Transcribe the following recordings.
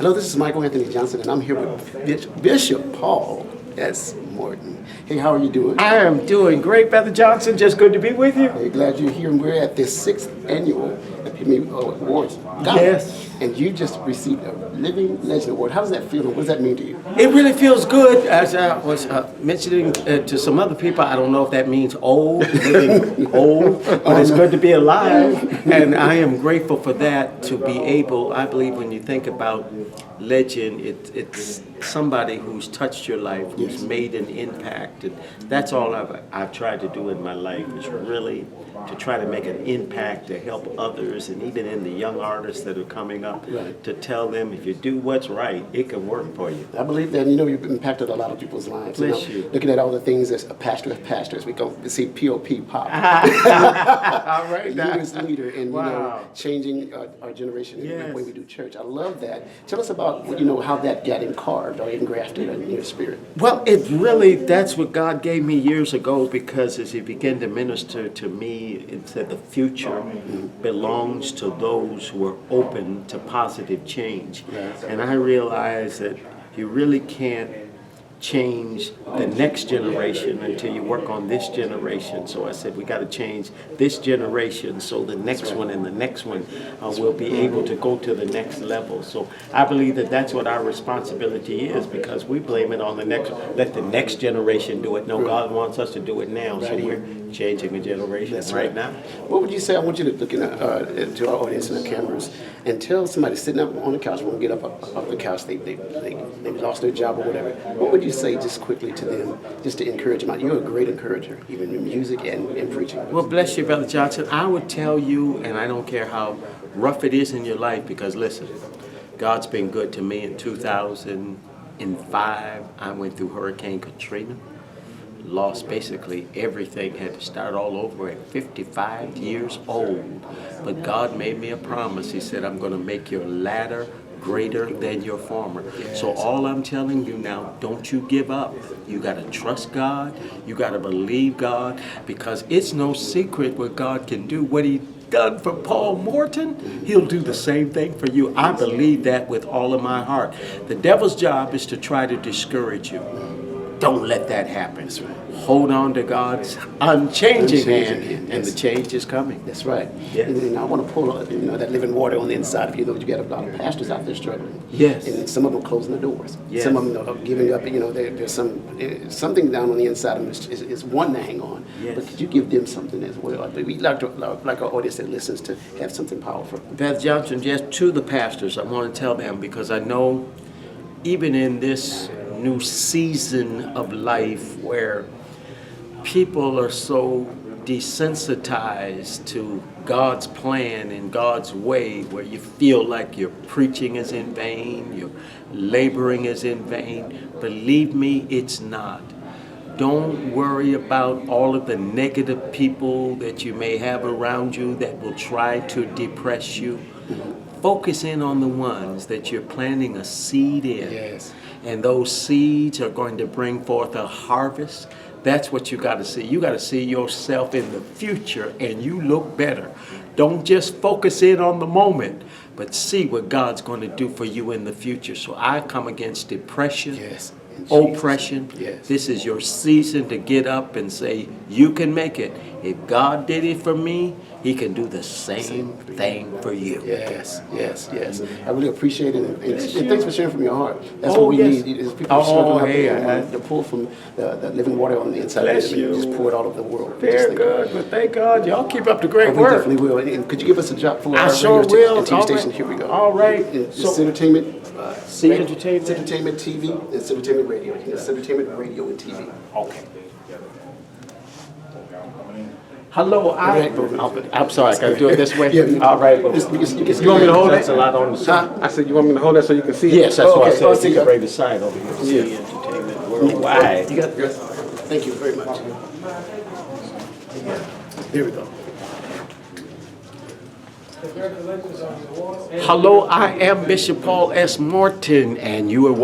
Hello, this is Michael Anthony Johnson, and I'm here with Bishop Paul S. Morton. Hey, how are you doing? I am doing great, Brother Johnson. Just good to be with you. Very glad you're here, and we're at this 6th annual Epitome Awards. Yes. And you just received a Living Legend Award. How does that feel, and what does that mean to you? It really feels good. As I was mentioning to some other people, I don't know if that means old, living old, but it's good to be alive. And I am grateful for that, to be able, I believe when you think about legend, it's somebody who's touched your life, who's made an impact. And that's all I've tried to do in my life, is really to try to make an impact, to help others, and even in the young artists that are coming up, to tell them if you do what's right, it can work for you. I believe that. You know, you've impacted a lot of people's lives. Bless you. Looking at all the things as a pastor of pastors, we go see POP pop. All right. You as leader in changing our generation and the way we do church. I love that. Tell us about how that got encarved or engrafted in your spirit. Well, that's what God gave me years ago, because as He began to minister to me, it said the future belongs to those who are open to positive change. Yes. And I realized that you really can't change the next generation until you work on this generation. So I said we got to change this generation so the next one and the next one will be able to go to the next level. So I believe that that's what our responsibility is, because we blame it on the next, let the next generation do it. No, God wants us to do it now. So we're changing a generation right now. What would you say? I want you to look to our audience and the cameras and tell somebody sitting up on the couch, won't get up off the couch, they lost their job or whatever. What would you say just quickly to them, just to encourage them? You're a great encourager, even in music and in preaching. Well, bless you, Brother Johnson. I would tell you, and I don't care how rough it is in your life, because listen, God's been good to me. In 2005, I went through Hurricane Katrina. Lost basically everything, had to start all over at 55 years old. But God made me a promise. He said, I'm going to make your latter greater than your former. So all I'm telling you now, don't you give up. You got to trust God. You got to believe God, because it's no secret what God can do. What He done for Paul Morton, He'll do the same thing for you. I believe that with all of my heart. The devil's job is to try to discourage you. Don't let that happen. That's right. Hold on to God's unchanging hand, and the change is coming. That's right. Yes. And I want to pull that living water on the inside of you. You got a lot of pastors out there struggling. Yes. And some of them closing the doors. Yes. Some of them are giving up. There's something down on the inside of them is wanting to hang on. Yes. But could you give them something as well? We'd like our audience that listens to have something powerful. Beth Johnson, just to the pastors, I want to tell them, because I know even in this new season of life where people are so desensitized to God's plan and God's way, where you feel like your preaching is in vain, your laboring is in vain, believe me, it's not. Don't worry about all of the negative people that you may have around you that will try to depress you. Focus in on the ones that you're planting a seed in. Yes. And those seeds are going to bring forth a harvest. That's what you got to see. You got to see yourself in the future, and you look better. Don't just focus in on the moment, but see what God's going to do for you in the future. So I come against depression, oppression. Yes. This is your season to get up and say, you can make it. If God did it for me, He can do the same thing for you. Yes. I really appreciate it, and thanks for sharing from your heart. That's what we need. Is people struggling out there to pull from the living water on the inside. Bless you. Just pour it all over the world. Very good, but thank God y'all keep up the great We work. definitely will. And could you give us a job for I our sure radio will. TV station? Here we go. All right. It's So- Centertainment. Centertainment. Centertainment TV and Centertainment Radio. It's Centertainment Radio and TV. Okay. Hello, I'm sorry, I got to do it this way? All right. You want me to hold it? That's a lot on the side. I said, you want me to hold that so you can see it? Yes, that's what I said. see You can bring the sign over here. See Entertainment Worldwide. You got this. Thank you very much. Here we go. Hello, I am Bishop Paul S. Morton, and you are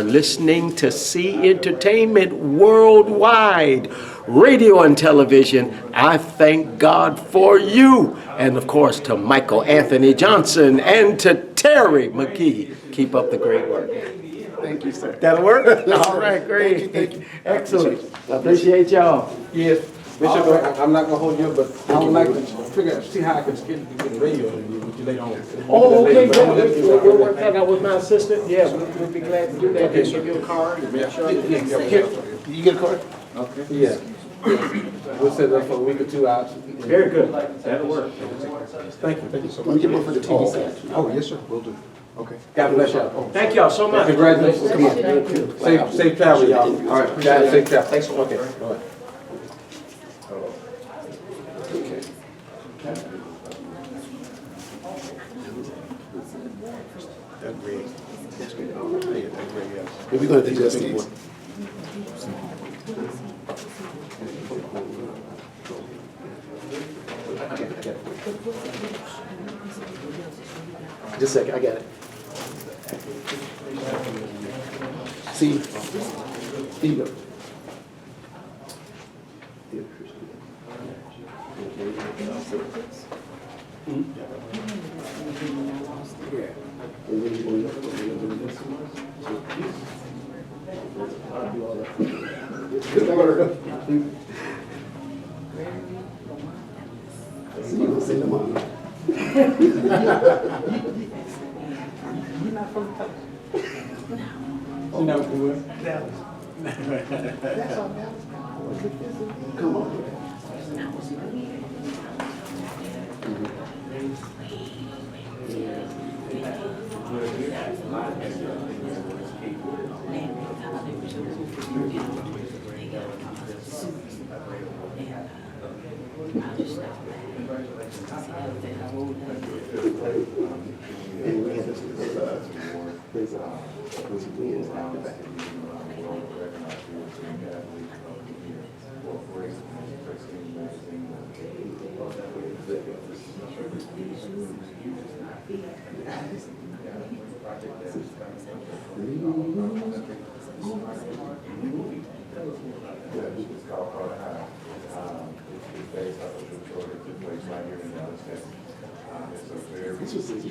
listening to Entertainment Worldwide, radio and television. I thank God for you, and of course to Michael Anthony Johnson, and to Terry McGee. Keep up the great work. Thank you, sir. That'll work? Yes, All sir. right, great. Thank you. Excellent. I Appreciate y'all. Yes, Bishop, I'm not gonna hold you up, but I would like to figure out, see how I can get radio with you later on. Oh, okay, But I'm gonna let you- we'll work that out with my assistant. Yeah, we'll be glad to do that. Just give you a card and make sure. Here, you get a card? Okay. Yeah. We'll set it up for a week or 2 hours. Very good. That'll work. Thank you. Thank you so Let me much. get one for the TV set. Oh, yes, sir, will do. Okay. God bless y'all. Thank y'all so much. Congratulations. Come on. Safe travel, y'all. All right, appreciate it. Safe travel. Thanks so much. All right. Okay. That's great. That's good. That's great, yes. We're going to adjust these. Just a second, I got it. See, here you go. Good work. See you in the morning. You know who? Come on. And we had this wins out the back. This was his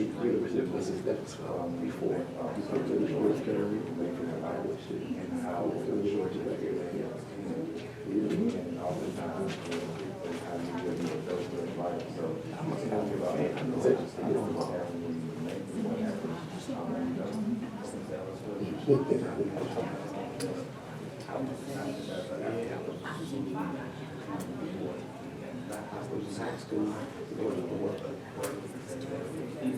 that was before. He put the North Carolina and Iowa State. And Georgia back here.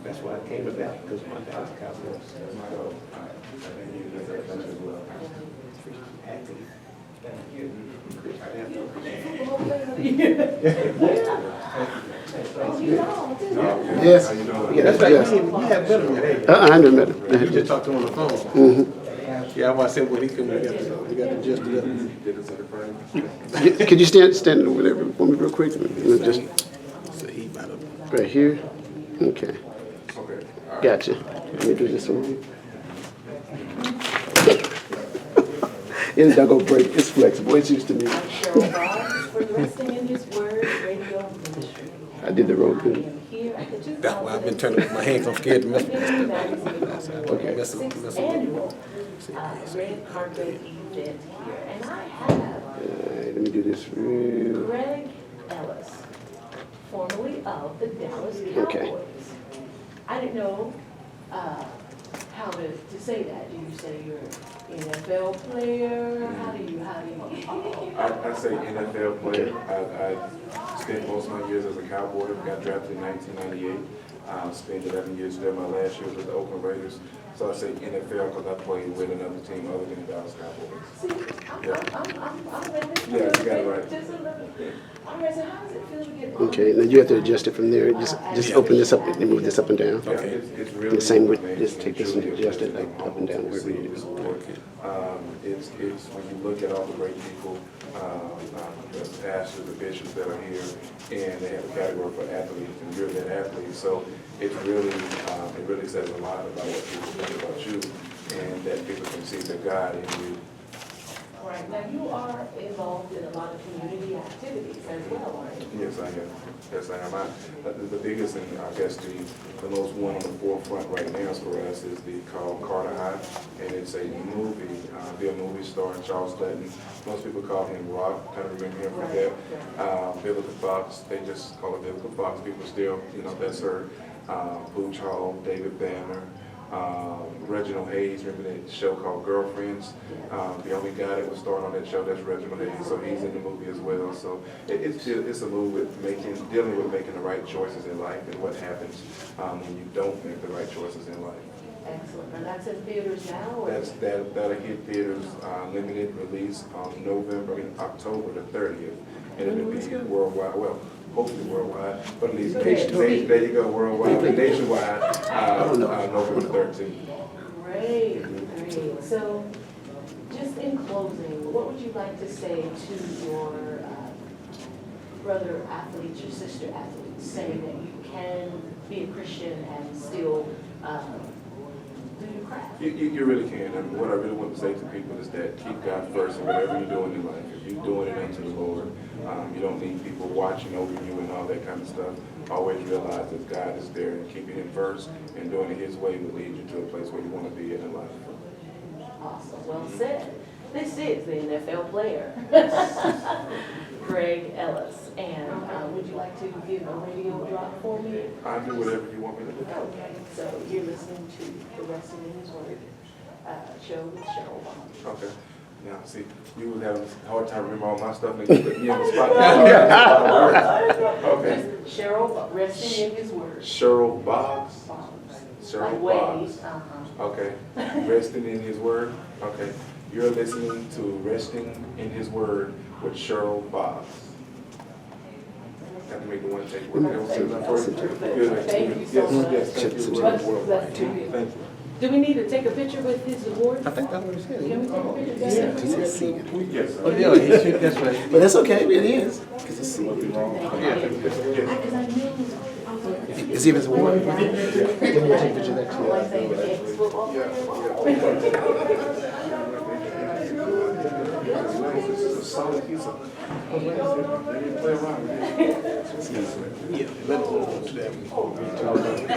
That's why I came about, because my dad's a cowboy. Yes. Yeah, That's right, you have met him, hey. I never met You him. just talked to him on the phone. Yeah, I was saying, well, he couldn't, we got to just do that. Could you stand over there for me real quick? Just So he might have. right here. Okay. Gotcha. Let me do this one. It's not gonna break. It's flexible. It's used to me. For resting in His Word, radio ministry. I did the road thing. Here at the That's why I've been turning my hands. I'm scared to mess with this stuff. Okay. Mess with Sixth it. annual red carpet event here. And I have Let me do this real. Greg Ellis, formerly of the Dallas Cowboys. Okay. I didn't know how to say that. Do you say you're an NFL player? How do you? I say NFL player. I spent most of my years as a Cowboy. Got drafted in 1998. Spent 11 years there. My last year was with the Oakland Raiders. So I say NFL because I played with another team other than the Dallas Cowboys. See, I'm ready. Yeah, you got it right. Just a little bit. All right, so how does it feel to get Okay. Now you have to adjust it from there. Just open this up and move this up and down. Yeah, it's really The same with amazing. just take this and adjust it like up and down wherever you do. It's when you look at all the great people, the pastors, the bishops that are here, and they have a category for athletes, and you're that athlete. So it really says a lot about what people think about you, and that people can see the God in you. right. Now, you are involved in a lot of community activities as well, aren't you? Yes, I am. Yes, I am. The biggest and I guess the most one on the forefront right now for us is called Carter High, and it's a movie, be a movie star, Charles Dutton. Most people call him Rock, kind of remember him from that. Biblical Fox, they just call it Biblical Fox. People still, that's her. Pooch Hall, David Banner, Reginald Hayes, remember that show called Girlfriends? The only guy that was starring on that show, that's Reginald Hayes, so he's in the movie as well. So it's a movie with dealing with making the right choices in life and what happens when you don't make the right choices in life. Excellent. And that's in theaters now? Or? That'll hit theaters, limited release on October the 30th, and it'll be worldwide. Well, hopefully worldwide, but at least there you go, worldwide, but nationwide, November 13th. Great, great. So, just in closing, what would you like to say to your brother athletes, your sister athletes, saying that you can be a Christian and still do your craft? You really can. I mean, what I really want to say to people is that keep God first in whatever you're doing in life. If you're doing it unto the Lord, you don't need people watching over you and all that kind of stuff. Always realize that God is there, and keeping Him first and doing it His way will lead you to a place where you want to be in life. Awesome. Well said. This is the NFL player, Greg Ellis. And would you like to give a radio drop for me? I'll do whatever you want me to do. Okay. So you're listening to the Wrestling in His Word show with Cheryl Bond. Okay. Now, see, you was having a hard time remembering all my stuff, and you put me on the spot. Okay. Just Cheryl, resting in His Word. Cheryl Boggs. Cheryl Like Boggs. Waze. Okay. Resting in His Word. Okay. You're listening to Resting in His Word with Cheryl Boggs. Have to make the one take work. Thank you so much. Yes, thank you. Thank you. Do we need to take a picture with his award? I think that's what he said. Can we take a picture? Because it's singing. Yes. Oh, yeah, he should, that's right. But that's okay, it is, because it's singing. Because I knew. Is he his award? Like saying ex-football player. This is a solid piece of. Play around with it. Yeah, let's go to that.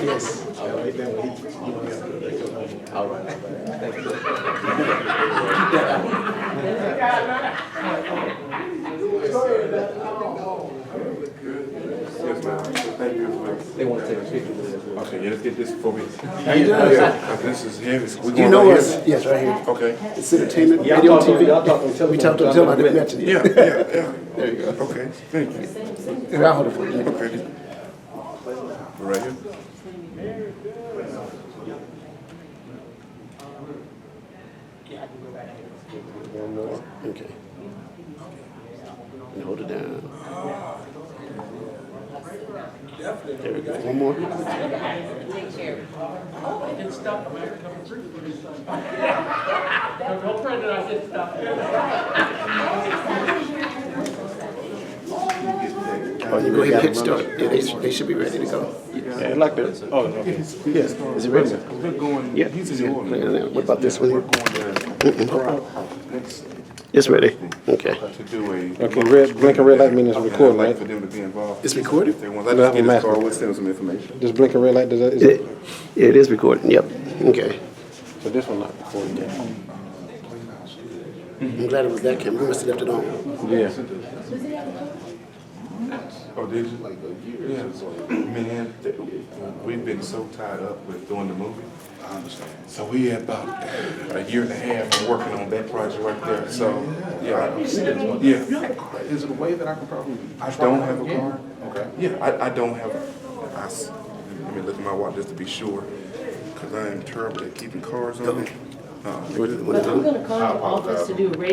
Yes. Right there when you don't have to. All right. Thank you. Yes, ma'am. Thank you as well. They want to take a picture with us. Okay, yeah, let's get this before we. How you doing? Yeah, this is heavy. Do you know us? Yes, right here. Okay. It's Centertainment, Y'all radio, talk- TV. y'all talk on telephone. We talked to them, I didn't mention it. Yeah. There you go. Okay, thank you. Here, I'll hold it for you. Okay. Right here. Okay. And hold it down. There we go. One more. Oh, you go ahead and hit start. Yeah, they should be ready to go. Yeah, like that. Oh, okay. Yes. Is it ready? We're going. Yeah. He's in the order. What about this one We're here? going next It's ready. Okay. to do a. Okay, red, blinking red light means it's recording, I'd like right? for them to be involved. It's recorded? If they want, let's just get No, this I'm call, asking. we'll send them some information. Just blinking red light, does that, is it? It is recording. Yep. Okay. So this one not recording yet? I'm glad it was that camera. We must have left it on. Yeah. Oh, did you? Like a year. Yeah. Man, we've been so tied up with doing the movie. I understand. So we had about a year and a half working on that project right there. So, yeah. Yeah. Is it a way that I can probably? I don't have a car. Okay. Yeah, I don't have let me look at my watch just to be sure, because I am terrible at keeping cars on me. But I'm gonna call your office to do a radio.